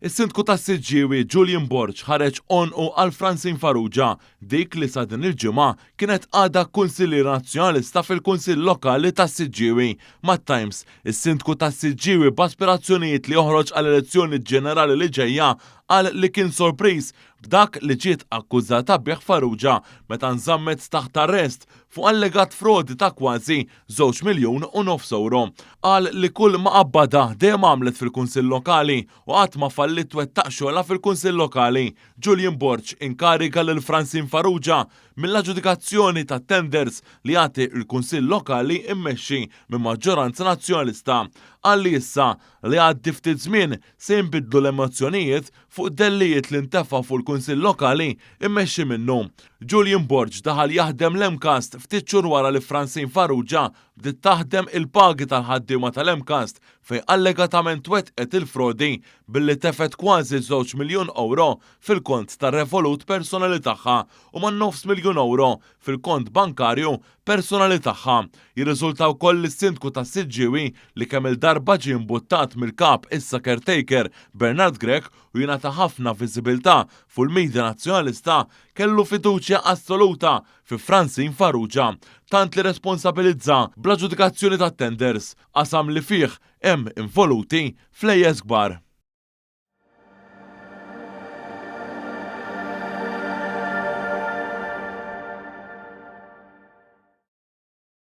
Is-Sindku tas-Siġġiewi Julian Borg ħareġ onqu għal Francine Farrugia dik li sa din il-ġimgħa kienet għadha Kunsillier Nazzjonalista fil-Kunsill Lokali tas-Siġġiewi. Mat-Times, is-Sindku tas-Siġġiewi b'aspirazzjonijiet li joħroġ għall elezzjoni ġenerali li ġejja qal li kien sorpriż b'dak li ġiet akkużata bih Farrugia meta nżammet taħt arrest fuq allegat frodi ta' kważi 2.5 miljun euro. Qal li kull ma qabbada dejjem għamlet fil-Kunsill Lokali u qatt ma fallit twettaq xogħla fil-Kunsill Lokali. Julian Borg inkariga lil Francine Farrugia mill-aġġudikazzjoni ta' tenders li jagħti l-Kunsill Lokali immexxi minn maġġoranza nazzjonalista. Qal li issa li għaddi ftit żmien se jinbidlu l-emozzjonijiet fuq dellijiet li ntefa' fuq il-Kunsill Lokali immexxi minnu. Julian Borg daħal jaħdem l-Emcast ftit xhur wara li Francine Farrugia bdiet taħdem il-pagi tal-ħaddiema tal-Emcast fejn allegatament wettqet il-frodi billi tefet kważi 2 miljun euro fil-kont tar-Revolut personali tagħha u ma' 9 miljun euro fil-kont bankarju personali tagħha. Jirriżultaw koll is-Sindku tas-Siġġiewi li kemm il-darba ġie imbuttat mill-kap issa caretaker Bernard Grech u jingħata ħafna viżibilità fuq il-midja nazzjonalista kellu fiduċja assoluta fi Francine Farrugia tant li responsabilizza bl-aġġudikazzjoni tat-tenders qasam li fih hemm involuti flejjes kbar.